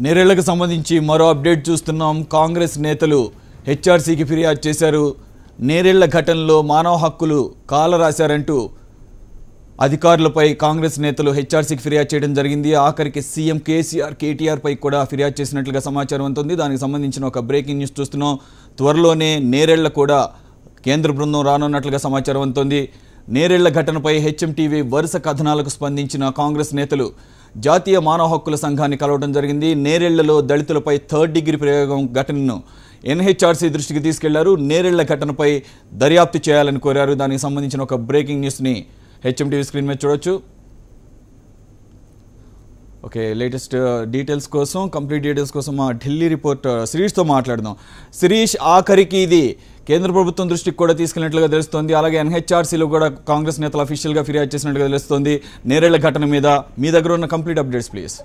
నేరేళ్లకు సంబంధించి మరో అప్డేట్ చూస్తున్నాం. కాంగ్రెస్ నేతలు హెచ్ఆర్సీకి ఫిర్యాదు చేశారు. నేరేళ్ల ఘటనలో మానవ హక్కులు కాలరాశారంటూ అధికారులపై కాంగ్రెస్ నేతలు హెచ్ఆర్సీకి ఫిర్యాదు చేయడం జరిగింది. ఆఖరికి సీఎం కేసీఆర్, కేటీఆర్ పై కూడా ఫిర్యాదు చేసినట్లుగా సమాచారం అందుతుంది. దానికి సంబంధించిన ఒక బ్రేకింగ్ న్యూస్ చూస్తున్నాం. త్వరలోనే నేరేళ్ల కూడా కేంద్ర బృందం రానున్నట్లుగా సమాచారం అందుతుంది. నేరేళ్ల ఘటనపై హెచ్ఎంటీవీ వరుస కథనాలకు స్పందించిన కాంగ్రెస్ నేతలు జాతీయ మానవ హక్కుల సంఘాన్ని కలవడం జరిగింది. నేరేళ్లలో దళితులపై థర్డ్ డిగ్రీ ప్రయోగం ఘటనను ఎన్హెచ్ఆర్సీ దృష్టికి తీసుకెళ్లారు. నేరేళ్ల ఘటనపై దర్యాప్తు చేయాలని కోరారు. దానికి సంబంధించిన ఒక బ్రేకింగ్ న్యూస్ని హెచ్ఎంటీవీ స్క్రీన్ మీద చూడొచ్చు. ఓకే, లేటెస్ట్ డీటెయిల్స్ కోసం, కంప్లీట్ డీటెయిల్స్ కోసం మా ఢిల్లీ రిపోర్టర్ శిరీష్తో మాట్లాడదాం. శిరీష్, ఆఖరికి ఇది కేంద్ర ప్రభుత్వం దృష్టికి కూడా తీసుకెళ్ళినట్లుగా తెలుస్తోంది. అలాగే ఎన్హెచ్ఆర్సీలో కూడా కాంగ్రెస్ నేతలు అఫీషియల్గా ఫిర్యాదు చేసినట్లుగా తెలుస్తోంది. నేరేళ్ల ఘటన మీద మీ దగ్గర ఉన్న కంప్లీట్ అప్డేట్స్ ప్లీజ్.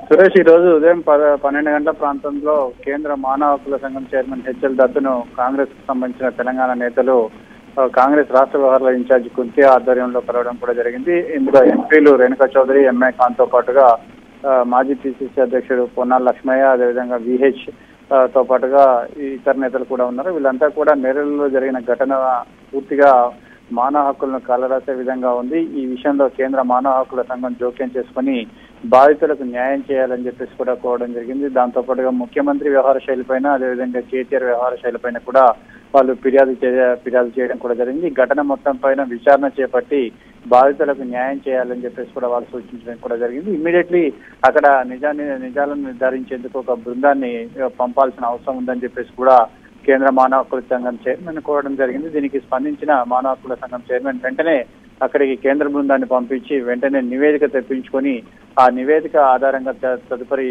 సురేష్, ఈ రోజు ఉదయం 12 గంటల ప్రాంతంలో కేంద్ర మానవ హక్కుల సంఘం చైర్మన్ హెచ్ఎల్ దత్తును కాంగ్రెస్ కు సంబంధించిన తెలంగాణ నేతలు కాంగ్రెస్ రాష్ట్ర వ్యవహారాల ఇన్ఛార్జి కుంతి ఆధ్వర్యంలో కలవడం కూడా జరిగింది. ఇందులో ఎంపీలు రేణుకా చౌదరి, ఎంఐ ఖాన్ తో పాటుగా మాజీ పిసిసి అధ్యక్షుడు పొన్నాల లక్ష్మయ్య, అదేవిధంగా విహెచ్ తో పాటుగా ఇతర నేతలు కూడా ఉన్నారు. వీళ్ళంతా కూడా నేరేళ్లలో జరిగిన ఘటన పూర్తిగా మానవ హక్కులను కాలరాసే విధంగా ఉంది. ఈ విషయంలో కేంద్ర మానవ హక్కుల సంఘం జోక్యం చేసుకుని బాధితులకు న్యాయం చేయాలని చెప్పేసి కూడా కోరడం జరిగింది. దాంతో పాటుగా ముఖ్యమంత్రి వ్యవహార శైలిపైన, అదేవిధంగా కేటీఆర్ వ్యవహార శైలిపైన కూడా వాళ్ళు ఫిర్యాదు చేయడం కూడా జరిగింది. ఈ ఘటన మొత్తం పైన విచారణ చేపట్టి బాధితులకు న్యాయం చేయాలని చెప్పేసి కూడా వాళ్ళు సూచించడం కూడా జరిగింది. ఇమ్మీడియట్లీ అక్కడ నిజాలను నిర్ధారించేందుకు ఒక బృందాన్ని పంపాల్సిన అవసరం ఉందని చెప్పేసి కూడా కేంద్ర మానవ హక్కుల సంఘం చైర్మన్ కోరడం జరిగింది. దీనికి స్పందించిన మానవ హక్కుల సంఘం చైర్మన్ వెంటనే అక్కడికి కేంద్ర బృందాన్ని పంపించి వెంటనే నివేదిక తెప్పించుకొని ఆ నివేదిక ఆధారంగా తదుపరి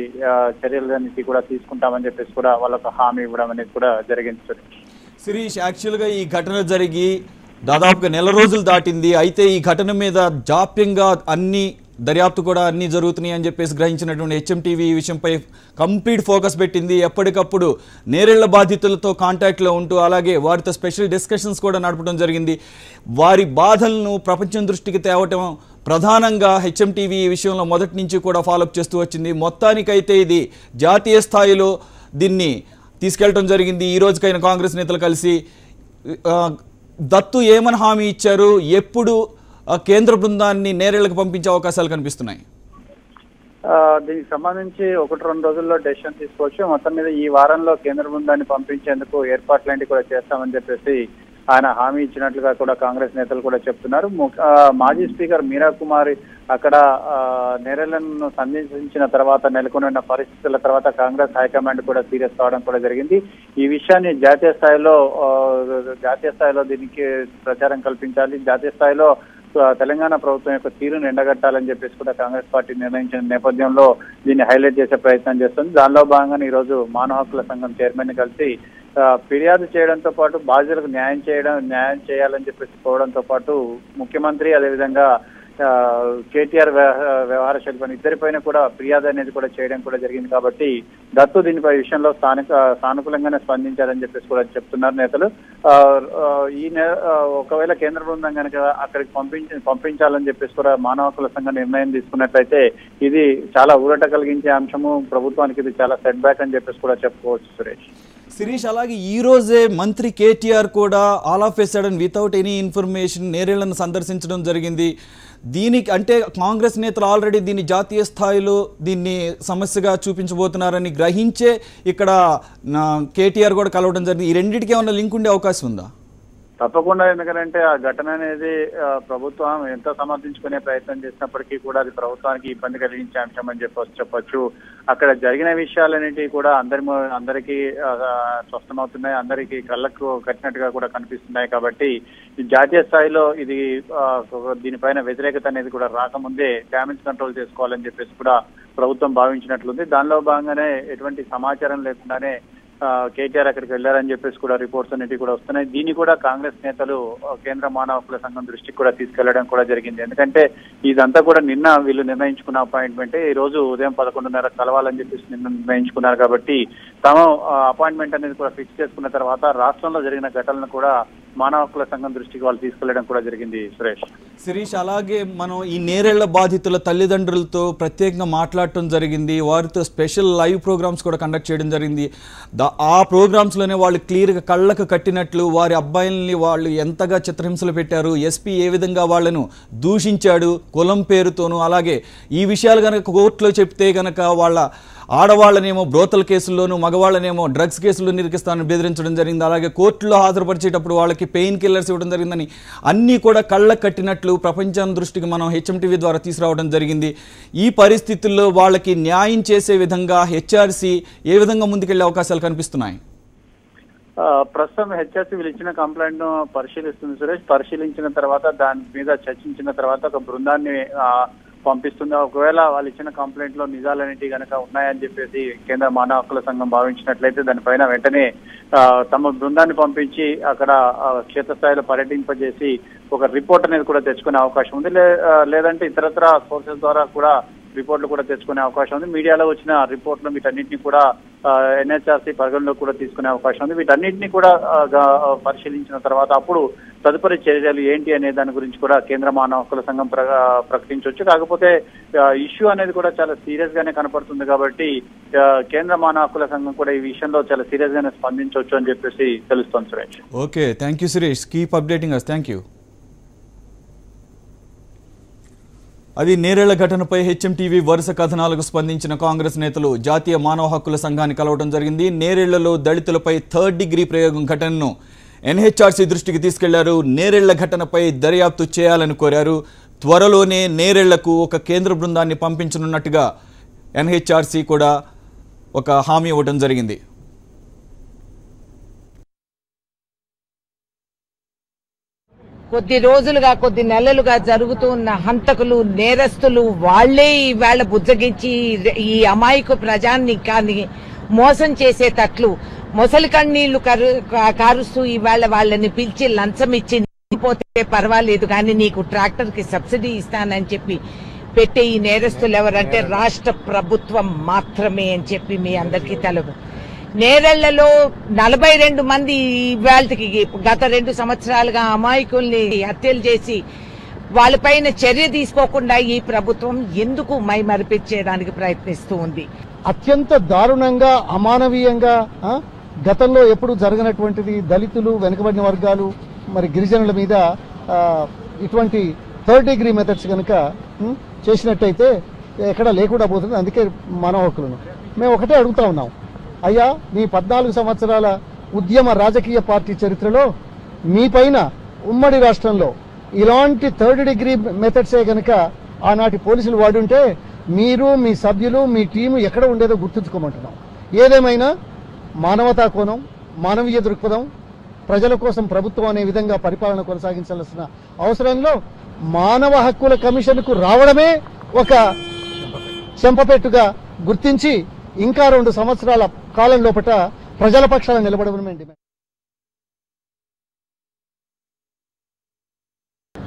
చర్యలన్నిటి కూడా తీసుకుంటామని చెప్పేసి కూడా వాళ్ళకు హామీ ఇవ్వడం అనేది కూడా జరిగింది. శిరీష్, యాక్చువల్గా ఈ ఘటన జరిగి దాదాపుగా నెల రోజులు దాటింది. అయితే ఈ ఘటన మీద జాప్యంగా దర్యాప్తు కూడా అన్ని జరుగుతున్నాయి అని చెప్పేసి గ్రహించినటువంటి హెచ్ఎంటీవీ ఈ విషయంపై కంప్లీట్ ఫోకస్ పెట్టింది. ఎప్పటికప్పుడు నేరేళ్ల బాధితులతో కాంటాక్ట్లో ఉంటూ అలాగే వారితో స్పెషల్ డిస్కషన్స్ కూడా నడపడం జరిగింది. వారి బాధలను ప్రపంచం దృష్టికి తేవటం ప్రధానంగా హెచ్ఎంటీవీ ఈ విషయంలో మొదటి నుంచి కూడా ఫాలోఅప్ చేస్తూ వచ్చింది. మొత్తానికైతే ఇది జాతీయ స్థాయిలో దీన్ని తీసుకెళ్లడం జరిగింది. ఈ రోజుకైనా కాంగ్రెస్ నేతలు కలిసి దత్తు ఏమని హామీ ఇచ్చారు, ఎప్పుడు కేంద్ర బృందాన్ని నేరేళ్లకు పంపించే అవకాశాలు కనిపిస్తున్నాయి? దీనికి సంబంధించి 1-2 రోజుల్లో డెసిషన్ తీసుకోవచ్చు. మొత్తం మీద ఈ వారంలో కేంద్ర బృందాన్ని పంపించేందుకు ఏర్పాట్లన్నీ కూడా చేస్తామని చెప్పేసి ఆయన హామీ ఇచ్చినట్లుగా కూడా కాంగ్రెస్ నేతలు కూడా చెప్తున్నారు. మాజీ స్పీకర్ మీరా కుమారి అక్కడ నేరేళ్లను సందర్శించిన తర్వాత నెలకొన్న పరిస్థితుల తర్వాత కాంగ్రెస్ హైకమాండ్ కూడా సీరియస్ కావడం కూడా జరిగింది. ఈ విషయాన్ని జాతీయ స్థాయిలో దీనికి ప్రచారం కల్పించాలి, జాతీయ స్థాయిలో తెలంగాణ ప్రభుత్వం యొక్క తీరును ఎండగట్టాలని చెప్పేసి కూడా కాంగ్రెస్ పార్టీ నిర్ణయించిన నేపథ్యంలో దీన్ని హైలైట్ చేసే ప్రయత్నం చేస్తుంది. దానిలో భాగంగానే ఈ రోజు మానవ హక్కుల సంఘం చైర్మన్ ని కలిసి ఫిర్యాదు చేయడంతో పాటు బాధితులకు న్యాయం చేయాలని చెప్పేసి కోవడంతో పాటు ముఖ్యమంత్రి, అదేవిధంగా కేటీఆర్ వ్యవహార శైలిపైన ఇద్దరిపైన కూడా ఫిర్యాదు అనేది కూడా చేయడం కూడా జరిగింది. కాబట్టి దత్తు దీనిపై విషయంలో సానుకూలంగానే స్పందించాలని చెప్పేసి కూడా చెప్తున్నారు నేతలు. ఒకవేళ కేంద్ర బృందం కనుక అక్కడికి పంపించాలని చెప్పేసి కూడా మానవ హక్కుల సంఘం నిర్ణయం తీసుకున్నట్లయితే ఇది చాలా ఊరట కలిగించే అంశము, ప్రభుత్వానికి ఇది చాలా సెట్ బ్యాక్ అని చెప్పేసి కూడా చెప్పుకోవచ్చు. శిరీష్, అలాగే ఈ రోజే మంత్రి కేటీఆర్ కూడా all of a sudden without any information నేరేళ్లను సందర్శించడం జరిగింది. దీనికి అంటే కాంగ్రెస్ నేతలు ఆల్రెడీ దీన్ని జాతీయ స్థాయిలో దీన్ని సమస్యగా చూపించబోతున్నారని గ్రహించే ఇక్కడ కేటీఆర్ కూడా కలవడం జరిగింది. ఈ రెండింటికి ఏమైనా లింక్ ఉండే అవకాశం ఉందా? తప్పకుండా. ఎందుకంటే ఆ ఘటన అనేది ప్రభుత్వం ఎంత సమర్థించుకునే ప్రయత్నం చేసినప్పటికీ కూడా అది ప్రభుత్వానికి ఇబ్బంది కలిగించే అంశం అని చెప్పొచ్చు. అక్కడ జరిగిన విషయాలన్నిటి కూడా అందరికీ స్పష్టమవుతున్నాయి, అందరికీ కళ్ళకు కట్టినట్టుగా కూడా కనిపిస్తున్నాయి. కాబట్టి జాతీయ స్థాయిలో ఇది దీనిపైన వ్యతిరేకత అనేది కూడా రాకముందే డ్యామేజ్ కంట్రోల్ చేసుకోవాలని చెప్పేసి కూడా ప్రభుత్వం భావించినట్లుంది. దానిలో భాగంగానే ఎటువంటి సమాచారం లేకుండానే కేటీఆర్ అక్కడికి వెళ్లారని చెప్పేసి కూడా రిపోర్ట్స్ అన్నిటి కూడా వస్తున్నాయి. దీన్ని కూడా కాంగ్రెస్ నేతలు కేంద్ర మానవ హక్కుల సంఘం దృష్టికి కూడా తీసుకెళ్లడం కూడా జరిగింది. ఎందుకంటే ఇదంతా కూడా నిన్న వీళ్ళు నిర్ణయించుకున్న అపాయింట్మెంట్ ఈ రోజు ఉదయం 11:30 కలవాలని చెప్పేసి నిన్న నిర్ణయించుకున్నారు. కాబట్టి తాము అపాయింట్మెంట్ అనేది కూడా ఫిక్స్ చేసుకున్న తర్వాత రాష్ట్రంలో జరిగిన ఘటనలను కూడా మానవ హక్కుల సంఘం దృష్టికి వాళ్ళు తీసుకెళ్లడం కూడా జరిగింది. శిరీష్, అలాగే మనం ఈ నేరేళ్ల బాధితుల తల్లిదండ్రులతో ప్రత్యేకంగా మాట్లాడటం జరిగింది. వారితో స్పెషల్ లైవ్ ప్రోగ్రామ్స్ కూడా కండక్ట్ చేయడం జరిగింది. ఆ ప్రోగ్రామ్స్లోనే వాళ్ళు క్లియర్గా కళ్ళకు కట్టినట్లు వారి అబ్బాయిల్ని వాళ్ళు ఎంతగా చిత్రహింసలు పెట్టారు, ఎస్పీ ఏ విధంగా వాళ్లను దూషించాడు కులం పేరుతోనూ, అలాగే ఈ విషయాలు కనుక కోర్టులో చెప్తే గనక వాళ్ళ ఆడవాళ్ళనేమో బ్రోతల్ కేసుల్లోనూ మగవాళ్ళనేమో డ్రగ్స్ కేసుల్లో నిరికిస్తానని బెదిరించడం జరిగింది. అలాగే కోర్టులో హాజరుపరిచేటప్పుడు వాళ్ళకి పెయిన్ కిల్లర్స్ ఇవ్వడం జరిగిందని అన్నీ కూడా కళ్ళకు కట్టినట్లు ప్రపంచం దృష్టికి మనం హెచ్ఎంటీవీ ద్వారా తీసుకురావడం జరిగింది. ఈ పరిస్థితుల్లో వాళ్ళకి న్యాయం చేసే విధంగా హెచ్ఆర్సీ ఏ విధంగా ముందుకెళ్లే అవకాశాలు కనిపిస్తున్నాయి? ప్రస్తుతం హెచ్ఆర్సీ వీళ్ళు ఇచ్చిన కంప్లైంట్ ను పరిశీలిస్తుంది సురేష్. పరిశీలించిన తర్వాత దాని మీద చర్చించిన తర్వాత ఒక బృందాన్ని పంపిస్తుంది. ఒకవేళ వాళ్ళు ఇచ్చిన కంప్లైంట్ లో నిజాలన్నిటి కనుక ఉన్నాయని చెప్పేసి కేంద్ర మానవ హక్కుల సంఘం భావించినట్లయితే దానిపైన వెంటనే తమ బృందాన్ని పంపించి అక్కడ క్షేత్రస్థాయిలో పర్యటింపజేసి ఒక రిపోర్ట్ అనేది కూడా తెచ్చుకునే అవకాశం ఉంది. లేదంటే ఇతరత్ర సోర్సెస్ ద్వారా కూడా రిపోర్ట్లు కూడా తెచ్చుకునే అవకాశం ఉంది. మీడియాలో వచ్చిన రిపోర్ట్లు వీటన్నింటినీ కూడా ఎన్హెచ్ఆర్సీ పరిగణలో కూడా తీసుకునే అవకాశం ఉంది. వీటన్నింటినీ కూడా పరిశీలించిన తర్వాత అప్పుడు తదుపరి చర్యలు ఏంటి అనే దాని గురించి కూడా కేంద్ర మానవ హక్కుల సంఘం ప్రకటించవచ్చు. కాకపోతే ఇష్యూ అనేది కూడా చాలా సీరియస్ గానే కనపడుతుంది కాబట్టి కేంద్ర మానవ హక్కుల సంఘం కూడా ఈ విషయంలో చాలా సీరియస్ గానే స్పందించవచ్చు అని చెప్పేసి తెలుస్తోంది Suresh. Okay, thank you Suresh. Keep updating us. Thank you. అది నేరేళ్ల ఘటనపై హెచ్ఎంటీవీ వరుస కథనాలకు స్పందించిన కాంగ్రెస్ నేతలు జాతీయ మానవ హక్కుల సంఘాన్ని కలవడం జరిగింది. నేరేళ్లలో దళితులపై 3rd డిగ్రీ ప్రయోగం ఘటనను ఎన్హెచ్ఆర్సీ దృష్టికి తీసుకెళ్లారు. నేరేళ్ల ఘటనపై దర్యాప్తు చేయాలని కోరారు. త్వరలోనే నేరేళ్లకు ఒక కేంద్ర బృందాన్ని పంపించనున్నట్టుగా ఎన్హెచ్ఆర్సీ కూడా ఒక హామీ ఇవ్వడం జరిగింది. కొద్ది రోజులుగా కొద్ది నెలలుగా జరుగుతున్న హంతకులు నేరస్తులు వాళ్లే ఈవేళ బుజ్జగించి ఈ అమాయక ప్రజాన్ని కానీ మోసం చేసేటట్లు మొసలి కన్నీళ్లు కారుస్తూ ఈవేళ వాళ్ళని పిలిచి లంచం ఇచ్చి పోతే పర్వాలేదు కానీ నీకు ట్రాక్టర్ కి సబ్సిడీ ఇస్తానని చెప్పి పెట్టే ఈ నేరస్తులు ఎవరంటే రాష్ట్ర ప్రభుత్వం మాత్రమే అని చెప్పి మీ అందరికీ తెలుసు. నేరెళ్లలో 42 మంది ఇవాళకి గత 2 సంవత్సరాలుగా అమాయకుల్ని హత్యలు చేసి వాళ్ళపైన చర్య తీసుకోకుండా ఈ ప్రభుత్వం ఎందుకు మైమరిపించేయడానికి ప్రయత్నిస్తూ ఉంది? అత్యంత దారుణంగా అమానవీయంగా గతంలో ఎప్పుడు జరగనటువంటిది దళితులు వెనుకబడిన వర్గాలు మరి గిరిజనుల మీద ఇటువంటి 3rd డిగ్రీ మెథడ్స్ కనుక చేసినట్టయితే ఎక్కడ లేకుండా పోతుంది. అందుకే మానవ హక్కులను మేము ఒకటే అడుగుతా ఉన్నాం, అయ్యా మీ 14 సంవత్సరాల ఉద్యమ రాజకీయ పార్టీ చరిత్రలో మీ పైన ఉమ్మడి రాష్ట్రంలో ఇలాంటి 3rd డిగ్రీ మెథడ్సే కనుక ఆనాటి పోలీసులు వాడుంటే మీరు మీ సభ్యులు మీ టీము ఎక్కడ ఉండేదో గుర్తుంచుకోమంటున్నాం. ఏదేమైనా మానవతా కోణం, మానవీయ దృక్పథం, ప్రజల కోసం ప్రభుత్వం అనే విధంగా పరిపాలన కొనసాగించాల్సిన అవసరంలో మానవ హక్కుల కమిషన్కు రావడమే ఒక చెంపపెట్టుగా గుర్తించి ఇంకా 2 సంవత్సరాల కాలం లోపట ప్రజల పక్షాన నిలబడమని డిమాండ్.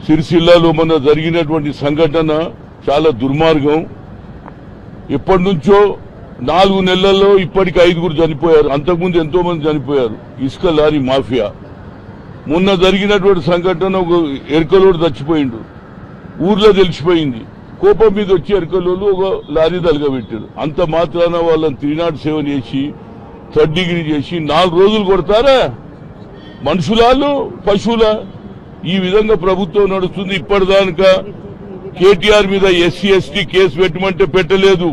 సిరిసిల్లాలో మొన్న జరిగినటువంటి సంఘటన చాలా దుర్మార్గం. ఎప్పటి నుంచో 4 నెలల్లో ఇప్పటికి 5గురు చనిపోయారు. అంతకుముందు ఎంతో మంది చనిపోయారు. ఇసుక లారీ మాఫియా. మొన్న జరిగినటువంటి సంఘటన ఒక ఎరకలోడు చచ్చిపోయిండు. ఊర్లో తెలిసిపోయింది. కోపం మీద వచ్చి ఎరకలోళ్ళు ఒక లారీ తలగబెట్టారు. అంత మాత్రాన వాళ్ళని 307 చేసి 3rd డిగ్రీ చేసి 4 రోజులు కొడతారా? మనుషులాలు పశువుల? ఈ విధంగా ప్రభుత్వం నడుస్తుంది. ఇప్పటిదాకా కేటీఆర్ మీద ఎస్సీ ఎస్టీ కేసు పెట్టమంటే పెట్టలేదు.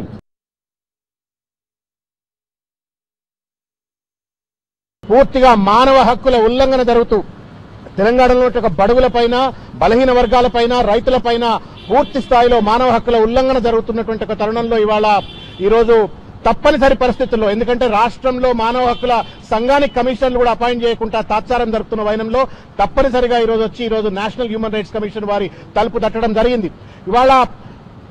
పూర్తిగా మానవ హక్కుల ఉల్లంఘన జరుగుతూ తెలంగాణలో ఒక బడుగులపైన, బలహీన వర్గాలపైన, రైతులపైన పూర్తి స్థాయిలో మానవ హక్కుల ఉల్లంఘన జరుగుతున్నటువంటి ఒక తరుణంలో ఈరోజు తప్పనిసరి పరిస్థితుల్లో, ఎందుకంటే రాష్ట్రంలో మానవ హక్కుల సంఘానికి కమిషన్లు కూడా అపాయింట్ చేయకుండా తాత్సారం జరుగుతున్న వైనంలో తప్పనిసరిగా ఈరోజు నేషనల్ హ్యూమన్ రైట్స్ కమిషన్ వారి తలుపు తట్టడం జరిగింది. ఇవాళ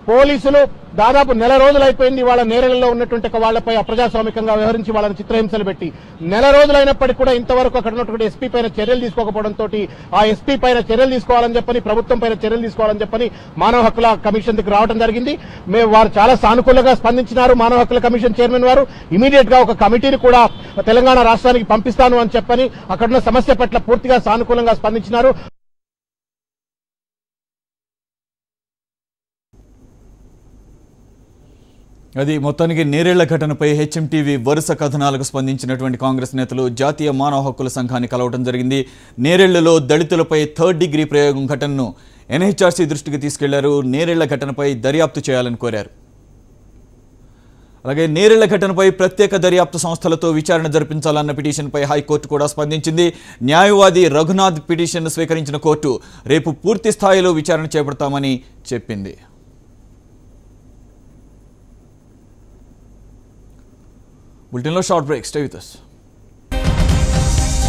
పోలీసులు దాదాపు నెల రోజులు అయిపోయింది వాళ్ళ నేరలలో ఉన్నటువంటి వాళ్లపై అప్రజాస్వామికంగా వ్యవహరించి వాళ్ళని చిత్రహింసలు పెట్టి నెల రోజులైనప్పటికీ కూడా ఇంతవరకు అక్కడ ఉన్నటువంటి ఎస్పీ పైన చర్యలు తీసుకోకపోవడంతో ఆ ఎస్పీ పైన చర్యలు తీసుకోవాలని చెప్పని ప్రభుత్వం పైన చర్యలు తీసుకోవాలని చెప్పని మానవ హక్కుల కమిషన్ దగ్గర రావడం జరిగింది. వారు చాలా సానుకూలంగా స్పందించినారు. మానవ హక్కుల కమిషన్ చైర్మన్ వారు ఇమీడియట్ గా ఒక కమిటీని కూడా తెలంగాణ రాష్ట్రానికి పంపిస్తాను అని చెప్పని అక్కడున్న సమస్య పట్ల పూర్తిగా సానుకూలంగా స్పందించినారు. అది మొత్తానికి నేరేళ్ల ఘటనపై హెచ్ఎంటీవీ వరుస కథనాలకు స్పందించినటువంటి కాంగ్రెస్ నేతలు జాతీయ మానవ హక్కుల సంఘాన్ని కలవడం జరిగింది. నేరేళ్లలో దళితులపై 3rd డిగ్రీ ప్రయోగం ఘటనను ఎన్హెచ్ఆర్సీ దృష్టికి తీసుకెళ్లారు. నేరేళ్ల ఘటనపై దర్యాప్తు చేయాలని కోరారు. అలాగే నేరేళ్ల ఘటనపై ప్రత్యేక దర్యాప్తు సంస్థలతో విచారణ జరిపించాలన్న పిటిషన్పై హైకోర్టు కూడా స్పందించింది. న్యాయవాది రఘునాథ్ పిటిషన్ స్వీకరించిన కోర్టు రేపు పూర్తి స్థాయిలో విచారణ చేపడతామని చెప్పింది. బులెటిన్లో short break. Stay with us.